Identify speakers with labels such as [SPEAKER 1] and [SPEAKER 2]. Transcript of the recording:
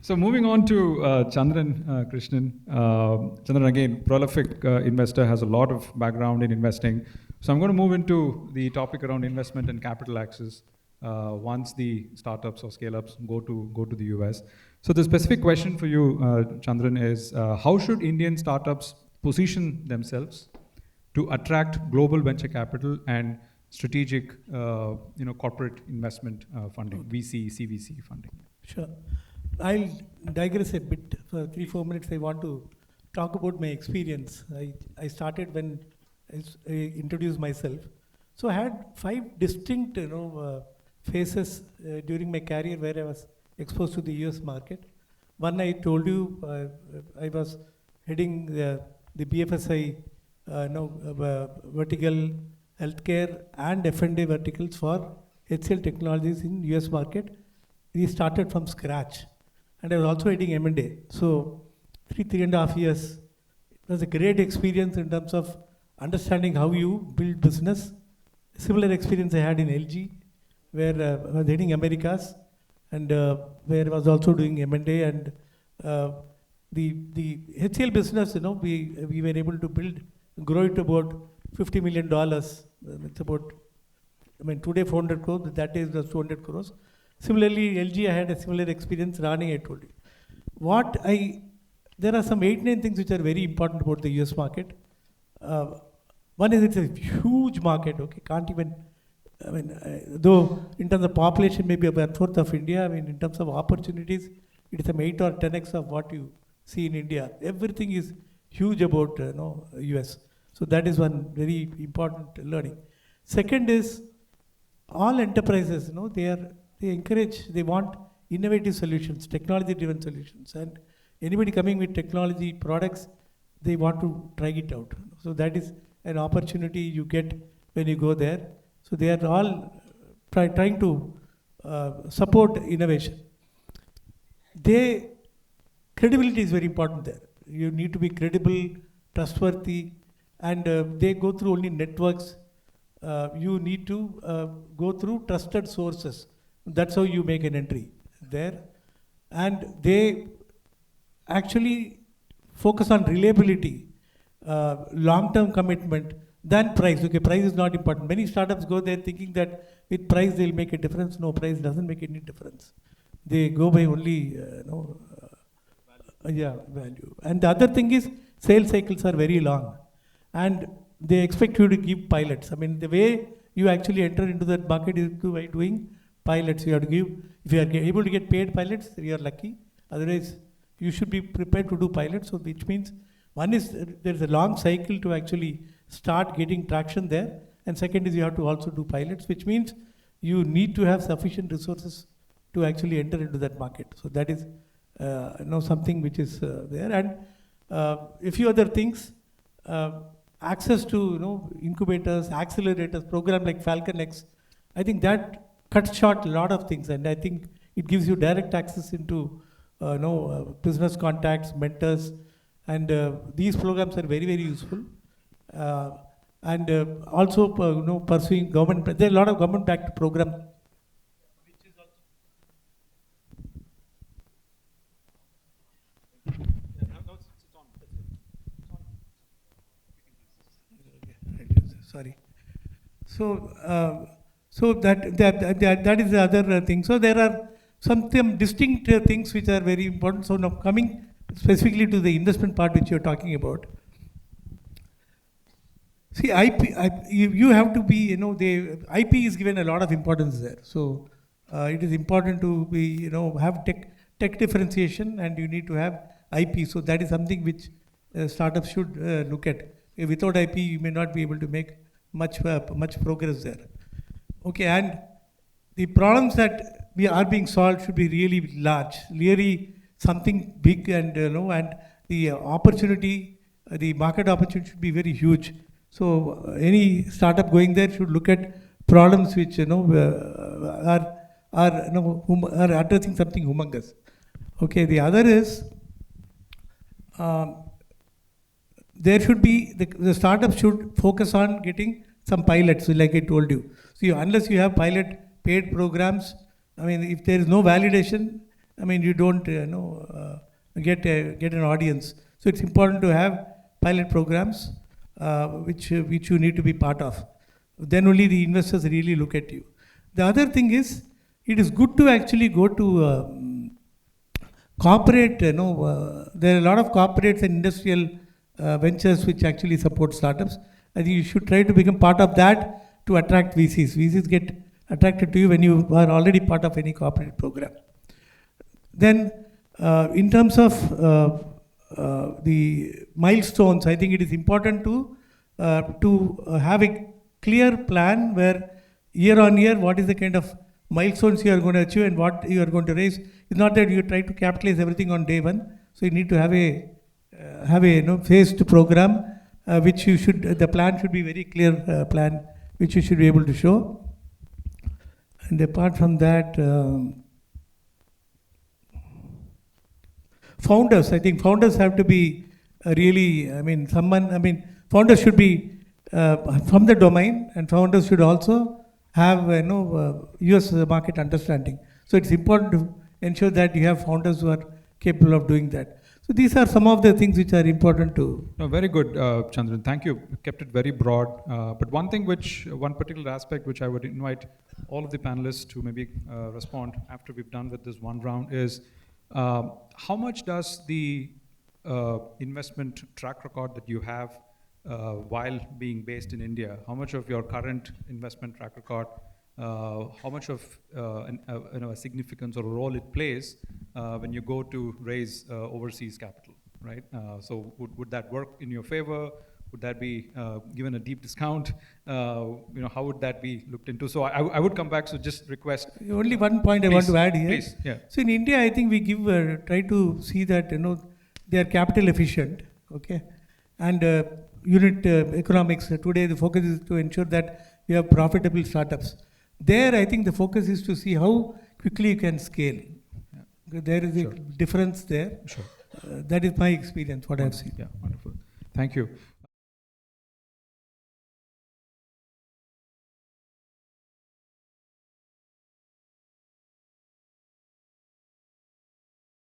[SPEAKER 1] So moving on to Chandran Krishnan. Chandran, again, prolific investor, has a lot of background in investing. So I'm going to move into the topic around investment and capital access once the startups or scale-ups go to the US. So the specific question for you, Chandran, is how should Indian startups position themselves to attract global venture capital and strategic, corporate investment funding, VC, CVC funding?
[SPEAKER 2] Sure. I'll digress a bit for 3-4 minutes. I want to talk about my experience. I started when I introduced myself. So I had 5 distinct, phases during my career where I was exposed to the US market. One, I told you, I was heading the BFSI, vertical, healthcare and F&A verticals for HCL Technologies in US market. We started from scratch. And I was also heading M&A. So 3.5 years. It was a great experience in terms of understanding how you build business. Similar experience I had in LG, where I was heading Americas, and where I was also doing M&A. And the HCL business, we were able to grow it to about $50 million. It's about, today 400 crores, that day it was 200 crores. Similarly, LG, I had a similar experience running, I told you. There are some 8-9 things which are very important about the US market. One is it's a huge market, okay, can't even, though in terms of population, maybe about 1/4 of India, in terms of opportunities, it is some 8 or 10x of what you see in India. Everything is huge about, US. So that is one very important learning. Second is, all enterprises, they want innovative solutions, technology-driven solutions. And anybody coming with technology products, they want to try it out. So that is an opportunity you get when you go there. So they are all trying to support innovation. Credibility is very important there. You need to be credible, trustworthy, and they go through only networks. You need to go through trusted sources. That's how you make an entry there. And they actually focus on reliability, long-term commitment, than price. Okay, price is not important. Many startups go there thinking that with price they'll make a difference. No, price doesn't make any difference. They go by only, value. And the other thing is, sales cycles are very long. And they expect you to give pilots. The way you actually enter into that market is by doing pilots. You have to give, if you are able to get paid pilots, you are lucky. Otherwise, you should be prepared to do pilots. So which means, one is there's a long cycle to actually start getting traction there. And second is you have to also do pilots, which means you need to have sufficient resources to actually enter into that market. So that is something which is there. And a few other things, access to incubators, accelerators, program like Falcon X, I think that cuts short a lot of things, and I think it gives you direct access into business contacts, mentors, and these programs are very, very useful. And also pursuing government. There are a lot of government-backed programs. Sorry. So that is the other thing. So there are some distinct things which are very important. So now coming specifically to the investment part which you're talking about. See, you have to be, the IP is given a lot of importance there. So it is important to be, have tech differentiation, and you need to have IP. So that is something which startups should look at. Without IP, you may not be able to make much progress there. Okay, and the problems that are being solved should be really large, really something big, and and the opportunity, the market opportunity should be very huge. So any startup going there should look at problems which are addressing something humongous. Okay, the other is there should be the startup should focus on getting some pilots, like I told you. So unless you have pilot paid programs, if there is no validation, I mean, you don't, get an audience. So it's important to have pilot programs which you need to be part of. Then only the investors really look at you. The other thing is, it is good to actually go to corporate. There are a lot of corporates and industrial ventures which actually support startups. I think you should try to become part of that to attract VCs. VCs get attracted to you when you are already part of any corporate program. Then, in terms of the milestones, I think it is important to have a clear plan where year on year, what is the kind of milestones you are going to achieve and what you are going to raise. It's not that you try to capitalize everything on day one. So you need to have a phased program, which the plan should be very clear plan, which you should be able to show. And apart from that, founders, I think founders have to be really, founders should be from the domain, and founders should also have US market understanding. So it's important to ensure that you have founders who are capable of doing that. So these are some of the things which are important to.
[SPEAKER 1] No, very good, Chandran. Thank you. You kept it very broad. But one particular aspect which I would invite all of the panelists to maybe respond after we've done with this one round is, how much does the investment track record that you have while being based in India, how much of your current investment track record, how much of a significance or a role it plays when you go to raise overseas capital, right? So would that work in your favor? Would that be given a deep discount? How would that be looked into? So I would come back, so just request.
[SPEAKER 2] Only one point I want to add here.
[SPEAKER 1] Please, yeah.
[SPEAKER 2] So in India, I think we try to see that, they are capital efficient, okay? And unit economics, today the focus is to ensure that we have profitable startups. There, I think the focus is to see how quickly you can scale. Yeah. There is a difference there.
[SPEAKER 1] Sure.
[SPEAKER 2] That is my experience, what I've seen.
[SPEAKER 1] Yeah, wonderful. Thank you.